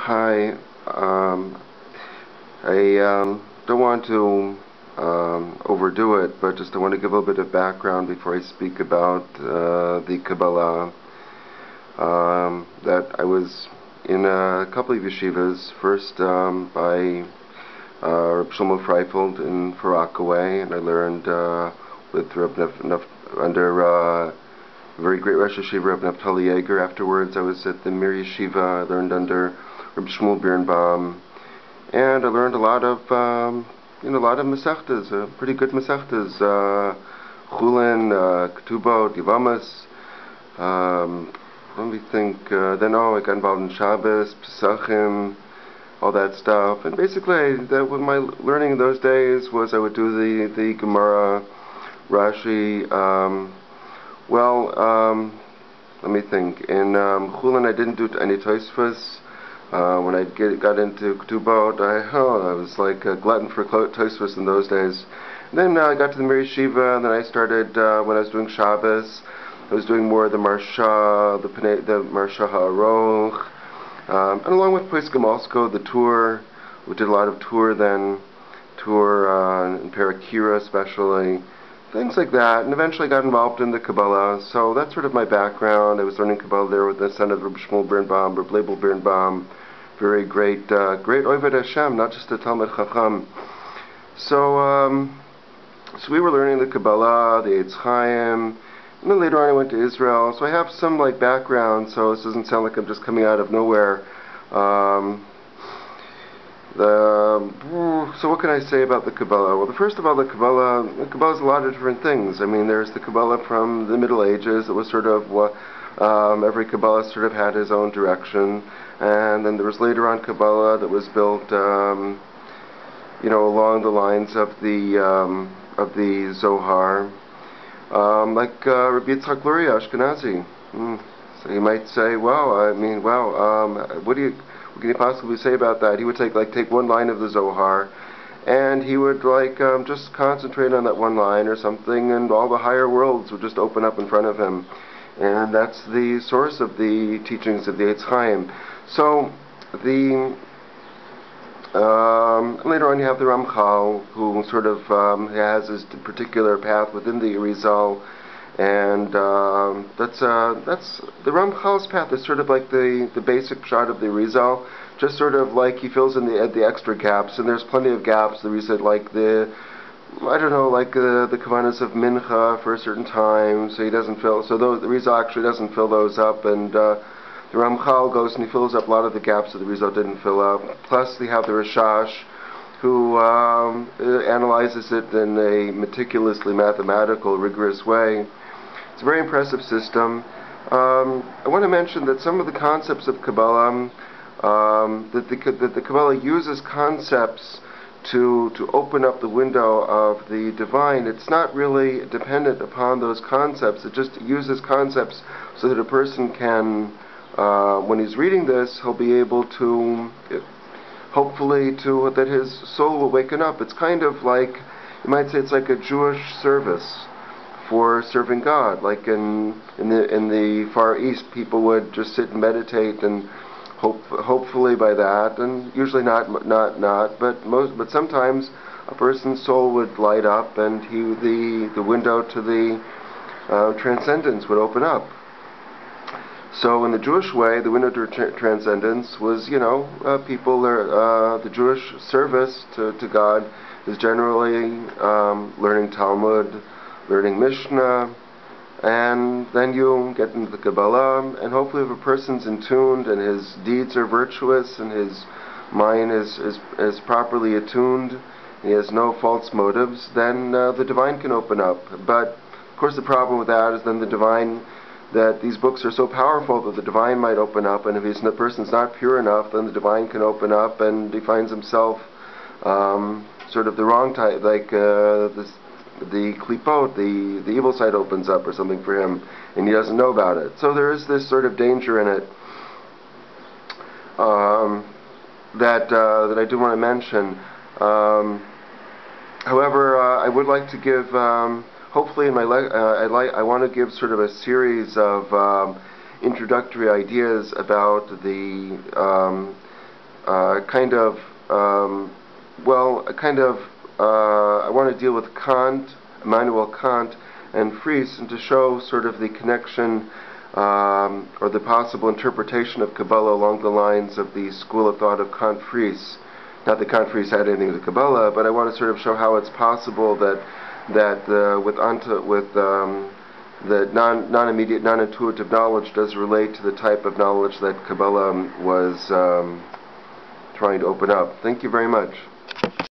Hi. I don't want to overdo it, but just I want to give a little bit of background before I speak about the Kabbalah. That I was in a couple of yeshivas. First by Reb Shlomo Freifeld in Far Rockaway, and I learned with under a very great Rosh Yeshiva, Reb Naftali Yeager. Afterwards, I was at the Mir Yeshiva. I learned under Reb Shmuel Birnbaum, and I learned a lot of Masechtas, pretty good Masechtas, Chulin, Ketubot, Yevamos. Let me think. I got involved in Shabbos, Pesachim, all that stuff. And basically, what my learning in those days was I would do the Gemara, Rashi. Let me think. In Chulin, I didn't do any Tosfos. When I got into Ketubot, I was like a glutton for Tosfos in those days. And then I got to the Mir Yeshiva, and then I started, when I was doing Shabbos, I was doing more of the Marsha, the Marsha Ha'aroch, and along with Poskim Mosko, the tour. We did a lot of tour then, in Parakira especially, things like that, and eventually got involved in the Kabbalah. So that's sort of my background. I was learning Kabbalah there with the son of Reb Shmuel Birnbaum, Reb Leibel Birnbaum, very great Oved Hashem, not just a Talmid Chacham. So we were learning the Kabbalah, the Eitz Chaim, and then later on I went to Israel. So I have some background, so this doesn't sound like I'm just coming out of nowhere. So what can I say about the Kabbalah? Well, first of all, the Kabbalah is a lot of different things. I mean, there's the Kabbalah from the Middle Ages. It was sort of every Kabbalah sort of had his own direction, and then there was later on Kabbalah that was built, along the lines of the Zohar, like Rabbi Yitzchak Luria Ashkenazi. So you might say, what can you possibly say about that? He would take one line of the Zohar, and he would just concentrate on that one line or something, and all the higher worlds would just open up in front of him. And that's the source of the teachings of the Eitz Chaim. So later on you have the Ramchal, who sort of has his particular path within the Arizal, and that's the Ramchal's path is sort of like the basic shot of the Arizal, just sort of like he fills in the extra gaps, and there's plenty of gaps. The Arizal, the Kavanas of Mincha for a certain time, so he doesn't fill. So the Arizal actually doesn't fill those up, and the Ramchal goes and he fills up a lot of the gaps that the Arizal didn't fill up. Plus, they have the Rashash, who analyzes it in a meticulously mathematical, rigorous way. It's a very impressive system. I want to mention that some of the concepts of Kabbalah, that the Kabbalah uses concepts to open up the window of the divine. It's not really dependent upon those concepts. It just uses concepts so that a person can, when he's reading this, he'll be able to, hopefully, that his soul will waken up. It's kind of like, you might say, it's like a Jewish service for serving God. Like in the Far East, people would just sit and meditate, and hopefully by that, and usually not, but sometimes a person's soul would light up, and the window to the transcendence would open up. So in the Jewish way, the window to transcendence was, the Jewish service to God is generally learning Talmud, learning Mishnah, and then you get into the Kabbalah, and hopefully if a person's in tuned and his deeds are virtuous and his mind is properly attuned, and he has no false motives, then the divine can open up. But of course the problem with that is then that these books are so powerful that the divine might open up, and if the person's not pure enough, then the divine can open up, and he finds himself sort of the wrong type, like the klipot, the evil side opens up or something for him, and he doesn't know about it. So there is this sort of danger in it that I do want to mention. However, I would like to give, hopefully in my I want to give sort of a series of introductory ideas about I want to deal with Immanuel Kant, and Fries, and to show sort of the connection or the possible interpretation of Kabbalah along the lines of the school of thought of Kant Fries. Not that Kant Fries had anything with Kabbalah, but I want to sort of show how it's possible that the non-immediate, non-intuitive knowledge does relate to the type of knowledge that Kabbalah was trying to open up. Thank you very much.